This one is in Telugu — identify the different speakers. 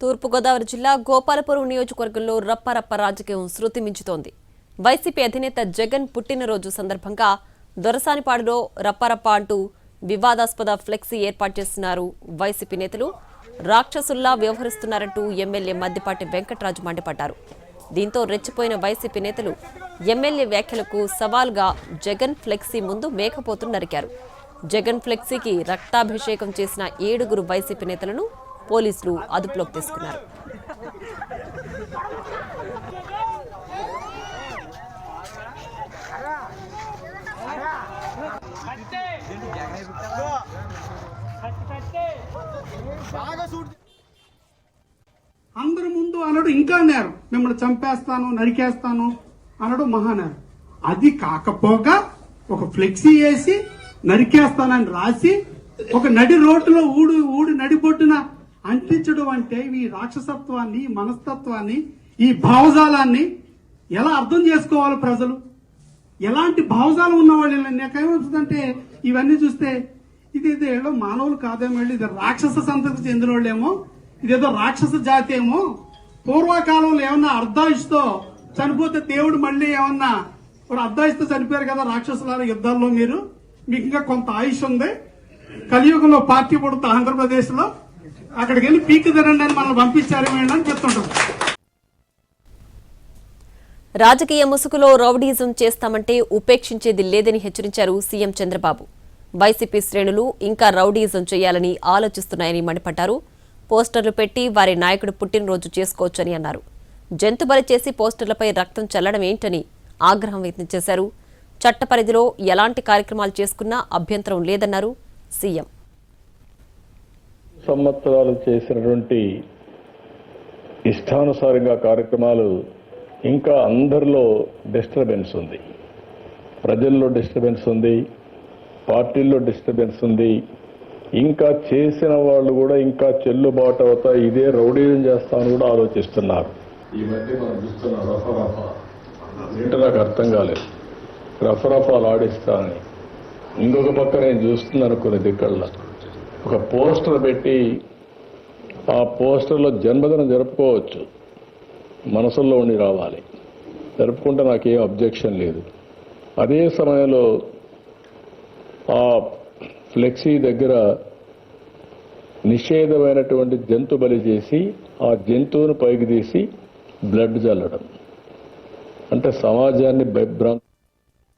Speaker 1: తూర్పుగోదావరి జిల్లా గోపాలపురం నియోజకవర్గంలో రప్పరప్ప రాజకీయం శృతి మించుతోంది. వైసీపీ అధినేత జగన్ పుట్టినరోజు సందర్భంగా దొరసానిపాడులో రప్పరప్ప అంటూ వివాదాస్పద ఫ్లెక్సీ ఏర్పాటు చేస్తున్నారు వైసీపీ నేతలు. రాక్షసుల్లా వ్యవహరిస్తున్నారంటూ ఎమ్మెల్యే మద్దిపాటి వెంకటరాజు మండిపడ్డారు. దీంతో రెచ్చిపోయిన వైసీపీ నేతలు ఎమ్మెల్యే వ్యాఖ్యలకు సవాల్గా జగన్ ఫ్లెక్సీ ముందు మేకపోతులు నరికారు. జగన్ ఫ్లెక్సీకి రక్తాభిషేకం చేసిన 7 వైసీపీ నేతలను పోలీసులు అదుపులోకి తీసుకున్నారు.
Speaker 2: అందరి ముందు అనడు ఇంకా నేరం, మిమ్మల్ని చంపేస్తాను నరికేస్తాను అనడు మహానేరం. అది కాకపోగా ఒక ఫ్లెక్సీ వేసి నరికేస్తానని రాసి ఒక నడి రోడ్డులో ఊడి నడిబొట్టున అంటించడం అంటే ఈ రాక్షసత్వాన్ని, మనస్తత్వాన్ని, ఈ భావజాలాన్ని ఎలా అర్థం చేసుకోవాలి ప్రజలు? ఎలాంటి భావజాలం ఉన్నవాళ్ళు? నాకేమవుతుందంటే ఇవన్నీ చూస్తే ఇదేదో మానవులు కాదేమో, ఇది రాక్షస సంతతి చెందిన వాళ్ళేమో, ఇదేదో రాక్షస జాతి ఏమో. పూర్వకాలంలో ఏమన్నా అర్ధాయుషతో చనిపోతే దేవుడు మళ్ళీ ఏమన్నా అర్ధాయుషతో చనిపోయారు కదా రాక్షసుల యుద్ధాల్లో, మీకు ఇంకా కొంత ఆయుష్ ఉంది, కలియుగంలో పార్టీ పుడుతూ ఆంధ్రప్రదేశ్ లో అక్కడికి వెళ్ళి పీకి తినండి అని మనం పంపించారేమని చెప్తుంటాం.
Speaker 1: రాజకీయ ముసుగులో రౌడీజం చేస్తామంటే ఉపేక్షించేది లేదని హెచ్చరించారు సీఎం చంద్రబాబు. వైసీపీ శ్రేణులు ఇంకా రౌడీజం చేయాలని ఆలోచిస్తున్నాయని మండిపడ్డారు. పోస్టర్లు పెట్టి వారి నాయకుడు పుట్టినరోజు చేసుకోవచ్చని అన్నారు. జంతు బలి చేసి పోస్టర్లపై రక్తం చల్లడం ఏంటని ఆగ్రహం వ్యక్తం చేశారు. చట్ట పరిధిలో ఎలాంటి కార్యక్రమాలు చేసుకున్నా అభ్యంతరం లేదన్నారు సీఎం.
Speaker 3: సంవత్సరాలు చేసినటువంటి ఇష్టానుసారంగా కార్యక్రమాలు ఇంకా అందరిలో డిస్టర్బెన్స్ ఉంది, ప్రజల్లో డిస్టర్బెన్స్ ఉంది, పార్టీల్లో డిస్టర్బెన్స్ ఉంది. ఇంకా చేసిన వాళ్ళు కూడా ఇంకా చెల్లుబాటు అవుతా ఇదే రౌడీజం చేస్తామని కూడా ఆలోచిస్తున్నారు. ఈ మధ్య మనం చూస్తున్న రఫరఫా ఏంటో నాకు అర్థం కాలేదు. రఫరఫాలు ఆడిస్తానని ఇంకొక పక్క నేను చూస్తున్నాను కొన్ని దిక్కళ్ళ ఒక పోస్టర్ పెట్టి ఆ పోస్టర్లో జన్మదినం జరుపుకోవచ్చు, మనసుల్లో ఉండి రావాలి, జరుపుకుంటే నాకేం అబ్జెక్షన్ లేదు. అదే సమయంలో ఆ ఫ్లెక్సీ దగ్గర నిషేధమైనటువంటి జంతు బలి చేసి ఆ జంతువును పైకి తీసి బ్లడ్ చల్లడం అంటే సమాజాన్ని భయభ్రాంతి